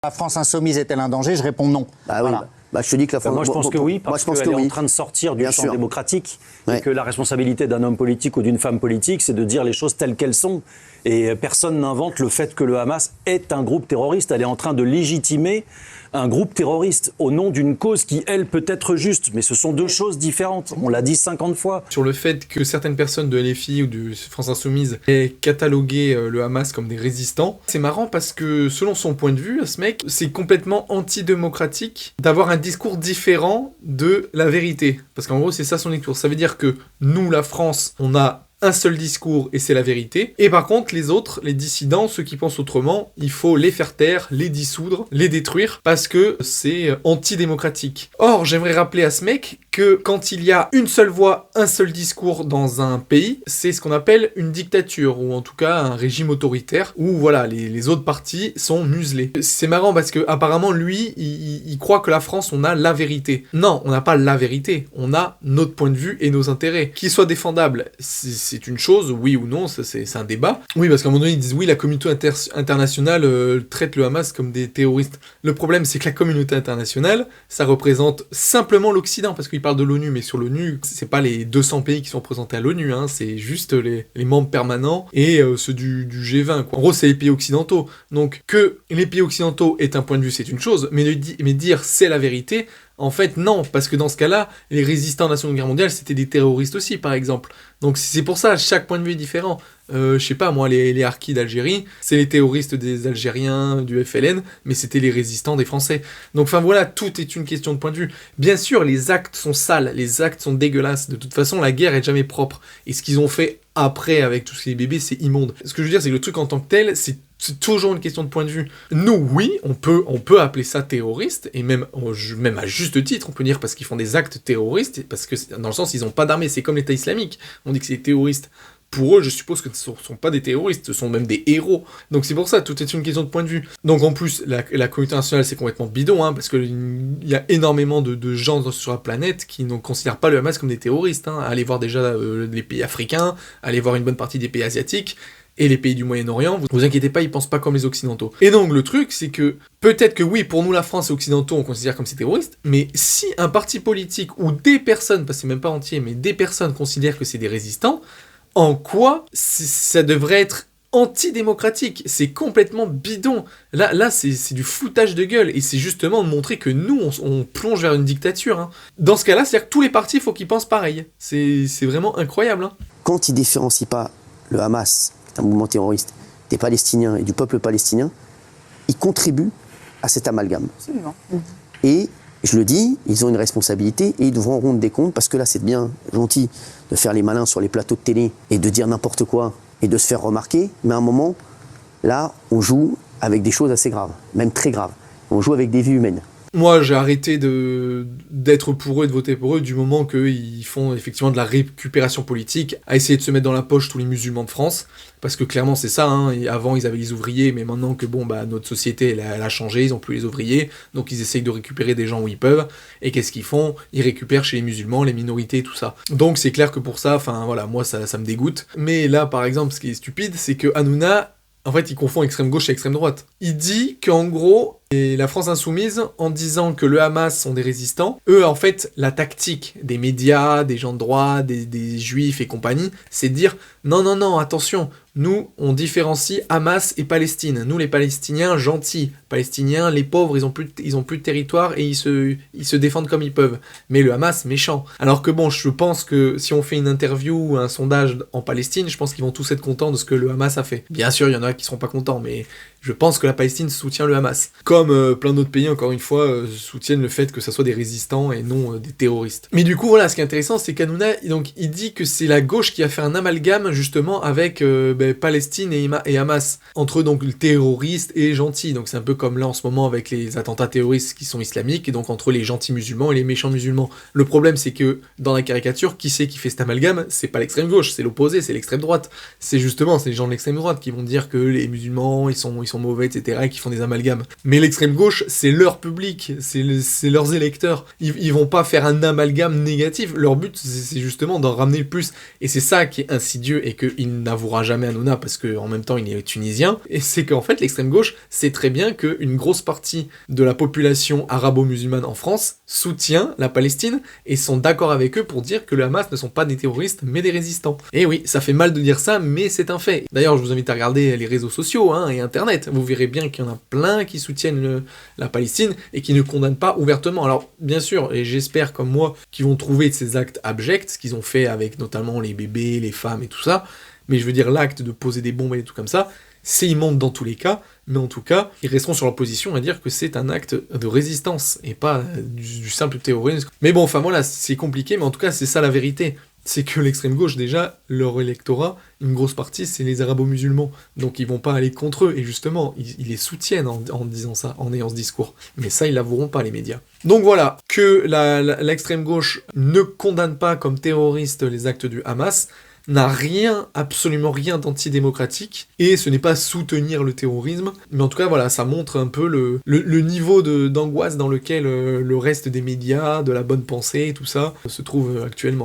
La France insoumise est-elle un danger? Je réponds non. Ah oui. Voilà. Bah, je te dis que la France... Moi, je pense que oui, parce qu'elle est en train de sortir du champ démocratique et que la responsabilité d'un homme politique ou d'une femme politique, c'est de dire les choses telles qu'elles sont. Et personne n'invente le fait que le Hamas est un groupe terroriste. Elle est en train de légitimer un groupe terroriste au nom d'une cause qui, elle, peut être juste. Mais ce sont deux choses différentes. On l'a dit 50 fois. Sur le fait que certaines personnes de LFI ou de France Insoumise aient catalogué le Hamas comme des résistants, c'est marrant parce que, selon son point de vue, ce mec, c'est complètement antidémocratique d'avoir un discours différent de la vérité. Parce qu'en gros, c'est ça son discours. Ça veut dire que nous, la France, on a un seul discours et c'est la vérité. Et par contre, les autres, les dissidents, ceux qui pensent autrement, il faut les faire taire, les dissoudre, les détruire parce que c'est antidémocratique. Or, j'aimerais rappeler à ce mec que quand il y a une seule voix, un seul discours dans un pays, c'est ce qu'on appelle une dictature ou en tout cas un régime autoritaire où voilà, les autres partis sont muselés. C'est marrant parce que apparemment lui, il croit que la France, on a la vérité. Non, on n'a pas la vérité. On a notre point de vue et nos intérêts. Qu'ils soient défendables, c'est une chose, oui ou non, ça, c'est un débat. Oui, parce qu'à un moment donné, ils disent oui, la communauté internationale traite le Hamas comme des terroristes. Le problème, c'est que la communauté internationale, ça représente simplement l'Occident, parce qu'ils parlent de l'ONU, mais sur l'ONU, c'est pas les 200 pays qui sont représentés à l'ONU, hein, c'est juste les membres permanents et ceux du G20, quoi. En gros, c'est les pays occidentaux. Donc, que les pays occidentaux aient un point de vue, c'est une chose, mais dire c'est la vérité, en fait, non, parce que dans ce cas-là, les résistants de la Seconde Guerre mondiale, c'était des terroristes aussi, par exemple. Donc c'est pour ça, chaque point de vue est différent. Je sais pas, moi, les harkis d'Algérie, c'est les terroristes des Algériens, du FLN, mais c'était les résistants des Français. Donc enfin voilà, tout est une question de point de vue. Bien sûr, les actes sont sales, les actes sont dégueulasses. De toute façon, la guerre est jamais propre. Et ce qu'ils ont fait après avec tous ces bébés, c'est immonde. Ce que je veux dire, c'est que le truc en tant que tel, c'est toujours une question de point de vue. Nous, oui, on peut appeler ça terroriste, et même à juste titre, on peut dire parce qu'ils font des actes terroristes, parce que dans le sens, ils n'ont pas d'armée, c'est comme l'État islamique. On dit que c'est des terroristes. Pour eux, je suppose que ce ne sont pas des terroristes, ce sont même des héros. Donc c'est pour ça, tout est une question de point de vue. Donc en plus, la communauté internationale, c'est complètement bidon, hein, parce qu'il y a énormément de gens sur la planète qui ne considèrent pas le Hamas comme des terroristes. Hein. Allez voir déjà les pays africains, allez voir une bonne partie des pays asiatiques, et les pays du Moyen-Orient, vous inquiétez pas, ils pensent pas comme les Occidentaux. Et donc le truc, c'est que peut-être que oui, pour nous la France et Occidentaux, on considère comme ces terroristes, mais si un parti politique ou des personnes, parce que c'est même pas entier, mais des personnes considèrent que c'est des résistants, en quoi ça devrait être antidémocratique? C'est complètement bidon. Là c'est du foutage de gueule, et c'est justement de montrer que nous, on plonge vers une dictature. Hein. Dans ce cas-là, c'est-à-dire que tous les partis, il faut qu'ils pensent pareil. C'est vraiment incroyable. Hein. Quand ils différencient pas le Hamas, un mouvement terroriste, des Palestiniens et du peuple palestinien, ils contribuent à cet amalgame. Absolument. Et je le dis, ils ont une responsabilité et ils devront rendre des comptes, parce que là c'est bien gentil de faire les malins sur les plateaux de télé et de dire n'importe quoi et de se faire remarquer, mais à un moment, là, on joue avec des choses assez graves, même très graves. On joue avec des vies humaines. Moi, j'ai arrêté d'être pour eux, de voter pour eux, du moment qu'ils font effectivement de la récupération politique, à essayer de se mettre dans la poche tous les musulmans de France, parce que clairement c'est ça, hein. Avant ils avaient les ouvriers, mais maintenant que notre société elle a changé, ils ont plus les ouvriers, donc ils essayent de récupérer des gens où ils peuvent, et qu'est-ce qu'ils font? Ils récupèrent chez les musulmans, les minorités, tout ça. Donc c'est clair que pour ça, enfin voilà, moi ça me dégoûte. Mais là par exemple, ce qui est stupide, c'est que Hanouna, en fait, il confond extrême gauche et extrême droite. Il dit qu'en gros, et la France insoumise, en disant que le Hamas sont des résistants, eux, en fait, la tactique des médias, des gens de droite, des juifs et compagnie, c'est de dire non, attention, nous, on différencie Hamas et Palestine. Nous, les Palestiniens, gentils. Palestiniens, les pauvres, ils ont plus de territoire et ils se défendent comme ils peuvent. Mais le Hamas, méchant. Alors que bon, je pense que si on fait une interview ou un sondage en Palestine, je pense qu'ils vont tous être contents de ce que le Hamas a fait. Bien sûr, il y en a qui seront pas contents, mais je pense que la Palestine soutient le Hamas. Comme plein d'autres pays, encore une fois, soutiennent le fait que ça soit des résistants et non des terroristes. Mais du coup, voilà, ce qui est intéressant, c'est qu'Hanouna, donc, il dit que c'est la gauche qui a fait un amalgame, justement, avec Palestine et Hamas. Entre, donc, le terroriste et gentil. Donc, c'est un peu comme là, en ce moment, avec les attentats terroristes qui sont islamiques, et donc entre les gentils musulmans et les méchants musulmans. Le problème, c'est que, dans la caricature, qui c'est qui fait cet amalgame? C'est pas l'extrême gauche, c'est l'opposé, c'est l'extrême droite. C'est justement, c'est les gens de l'extrême droite qui vont dire que les musulmans, ils sont sont mauvais, etc., et qui font des amalgames. Mais l'extrême gauche, c'est leur public, c'est leurs électeurs. Ils vont pas faire un amalgame négatif. Leur but, c'est justement d'en ramener le plus. Et c'est ça qui est insidieux et qu'il n'avouera jamais à Hanouna parce qu'en même temps, il est tunisien. Et c'est qu'en fait, l'extrême gauche sait très bien qu'une grosse partie de la population arabo-musulmane en France soutient la Palestine et sont d'accord avec eux pour dire que le Hamas ne sont pas des terroristes mais des résistants. Et oui, ça fait mal de dire ça, mais c'est un fait. D'ailleurs, je vous invite à regarder les réseaux sociaux et Internet. Vous verrez bien qu'il y en a plein qui soutiennent la Palestine et qui ne condamnent pas ouvertement. Alors, bien sûr, et j'espère comme moi, qu'ils vont trouver ces actes abjects, ce qu'ils ont fait avec notamment les bébés, les femmes et tout ça, mais je veux dire l'acte de poser des bombes et des trucs comme ça, c'est immonde dans tous les cas, mais en tout cas, ils resteront sur leur position à dire que c'est un acte de résistance, et pas du simple terrorisme. Mais bon, enfin voilà, c'est compliqué, mais en tout cas, c'est ça la vérité. C'est que l'extrême gauche, déjà, leur électorat, une grosse partie, c'est les arabo-musulmans. Donc ils vont pas aller contre eux, et justement, ils les soutiennent en disant ça, en ayant ce discours. Mais ça, ils l'avoueront pas, les médias. Donc voilà, que l'extrême gauche ne condamne pas comme terroristes les actes du Hamas, n'a rien, absolument rien d'antidémocratique, et ce n'est pas soutenir le terrorisme, mais en tout cas voilà, ça montre un peu le niveau d'angoisse dans lequel le reste des médias, de la bonne pensée et tout ça, se trouve actuellement.